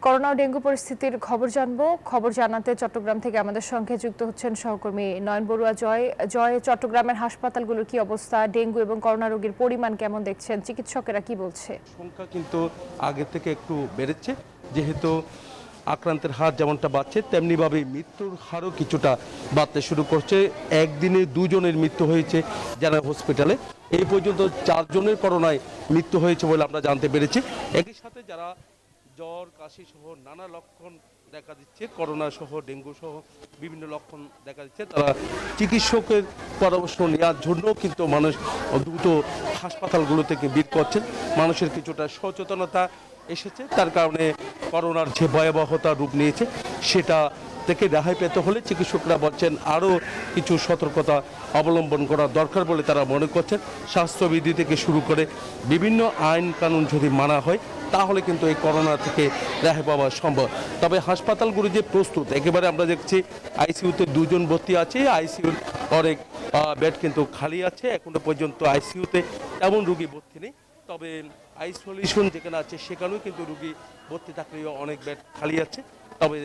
Corona ও dengue পরিস্থিতির খবর জানবো। খবর জানাতে চট্টগ্রাম থেকে আমাদের সঙ্গে যুক্ত হচ্ছেন সহকর্মী নয়ন বড়ুয়া। জয়, চট্টগ্রামের হাসপাতালগুলোর কি অবস্থা, ডেঙ্গু এবং করোনা রোগীর পরিমাণ কেমন দেখছেন, চিকিৎসকেরা কি বলছে? সংখ্যা কিন্তু আগে থেকে একটু বেড়েছে, যেহেতু আক্রান্তের হার যেমনটা বাড়ছে তেমনিভাবে মৃত্যুর হারও কিছুটা বাড়তে শুরু করছে। একদিনে দুজনের মৃত্যু হয়েছে যারা হসপিটালে, এই পর্যন্ত 4 জনের করোনায় মৃত্যু হয়েছে বলে আমরা জানতে পেরেছি। একই সাথে যারা জ্বর কাশি সহ নানা লক্ষণ দেখা দিচ্ছে, করোনা সহ ডেঙ্গু সহ বিভিন্ন লক্ষণ দেখা দিচ্ছে, তারা চিকিৎসকের পরামর্শ নেওয়ার জন্য কিন্তু মানুষ দ্রুত হাসপাতালগুলো থেকে ভিড় করছেন। মানুষের কিছুটা সচেতনতা এসেছে, তার কারণে করোনার যে ভয়াবহতা রূপ নিয়েছে সেটা থেকে রেহাই পেতে হলে চিকিৎসকরা বলছেন আরও কিছু সতর্কতা অবলম্বন করা দরকার বলে তারা মনে করছেন। স্বাস্থ্যবিধি থেকে শুরু করে বিভিন্ন আইন কানুন যদি মানা হয় তাহলে কিন্তু এই করোনা থেকে রেহাই পাওয়া সম্ভব। তবে হাসপাতালগুলো যে প্রস্তুত, একেবারে আমরা দেখছি আইসিইউতে 2 জন ভর্তি আছে, আইসিইউর অনেক বেড কিন্তু খালি আছে। এখনো পর্যন্ত আইসিইউতে তেমন রোগী ভর্তি নেই, তবে আইসোলেশন যেখানে আছে সেখানেও কিন্তু রোগী ভর্তি থাকলেও অনেক বেড খালি আছে। তবে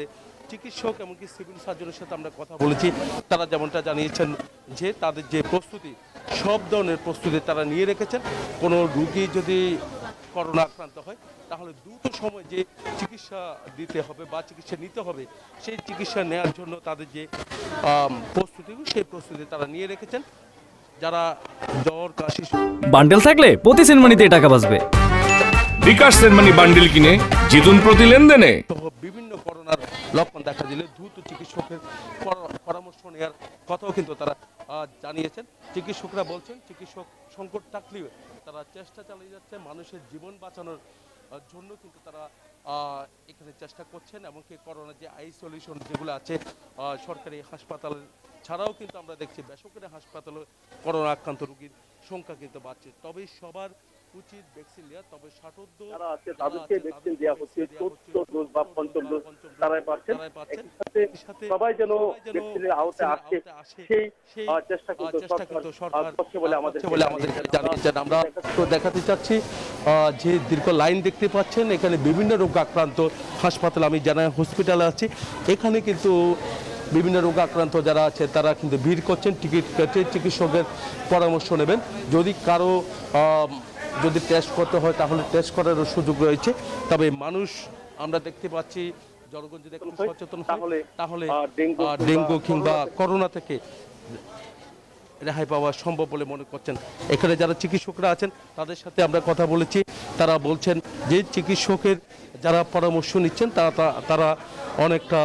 চিকিৎসক এমনকি সিভিল সার্জনের সাথে আমরা কথা বলেছি, তারা যেমনটা জানিয়েছেন যে তাদের যে প্রস্তুতি, সব ধরনের প্রস্তুতি তারা নিয়ে রেখেছেন। কোনো রোগী যদি করোনা আক্রান্ত হয় তাহলে দ্রুত সময় যে চিকিৎসা দিতে হবে বা চিকিৎসা নিতে হবে, সেই চিকিৎসা নেওয়ার জন্য তাদের যে প্রস্তুতি, সেই প্রস্তুতি তারা নিয়ে রেখেছেন। যারা জ্বর কাশি বান্ডেল থাকলে প্রতি সেনমানিতে টাকা বাঁচবে। বিকাশ সেনমানি বান্ডেল কিনে জিতুন প্রতি লেনদেনে। বিভিন্ন করোনার লক্ষণ দেখা দিলে দ্রুত চিকিৎসকের পরামর্শ নেওয়ার কথাও কিন্তু তারা জানিয়েছেন। চিকিৎসকরা বলছেন চিকিৎসক সংকট থাকলেও তারা চেষ্টা চালিয়ে যাচ্ছে মানুষের জীবন বাঁচানোর জন্য, কিন্তু তারা এখানে চেষ্টা করছেন। এমনকি করোনা যে আইসোলেশন যেগুলো আছে সরকারি হাসপাতাল ছাড়াও কিন্তু আমরা দেখছি বেসরকারি হাসপাতালে করোনা আক্রান্ত রোগীর সংখ্যা কিন্তু বাড়ছে। তবে সবার উচিত ভ্যাকসিন নেওয়া, তবে 60 ডোজ যারা আছে তাদেরকে ভ্যাকসিন দেওয়া হচ্ছে, 14 ডোজ বা 5ম ডোজ তারাই পাচ্ছেন। সাথে সবাই যেন ভ্যাকসিনের আওতায় আসে সেই চেষ্টা কিন্তু সরকার করছে বলে আমাদের জানিয়েছেন। আমরা তো দেখাতে চাচ্ছি যে দীর্ঘ লাইন দেখতে পাচ্ছেন, এখানে বিভিন্ন রোগ আক্রান্ত হাসপাতাল, আমি জানাই হসপিটালে আছি, এখানে কিন্তু বিভিন্ন রোগ আক্রান্ত যারা আছে তারা কিন্তু ভিড় করছেন, টিকিট কেটে চিকিৎসকের পরামর্শ নেবেন। যদি কারো যদি টেস্ট করতে হয় তাহলে টেস্ট করারও সুযোগ রয়েছে। তবে মানুষ আমরা দেখতে পাচ্ছি জনগণ যদি একটু সচেতন তাহলে ডেঙ্গু কিংবা করোনা থেকে রেহাই পাওয়া সম্ভব বলে মনে করছেন। এখানে যারা চিকিৎসকরা আছেন তাদের সাথে আমরা কথা বলেছি, তারা বলছেন যে চিকিৎসকের যারা পরামর্শ নিচ্ছেন তারা অনেকটা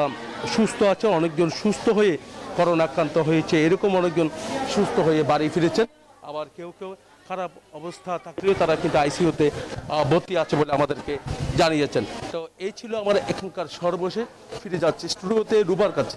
সুস্থ আছে, অনেকজন সুস্থ হয়ে করোনা আক্রান্ত হয়েছে, এরকম অনেকজন সুস্থ হয়ে বাড়ি ফিরেছেন। আবার কেউ কেউ খারাপ অবস্থা থাকলেও তারা কিন্তু আইসিইউতে ভর্তি আছে বলে আমাদেরকে জানিয়েছেন। তো এই ছিল আমার এখানকার সর্বশেষ। ফিরে যাচ্ছি স্টুডিওতে রুবার কাছে।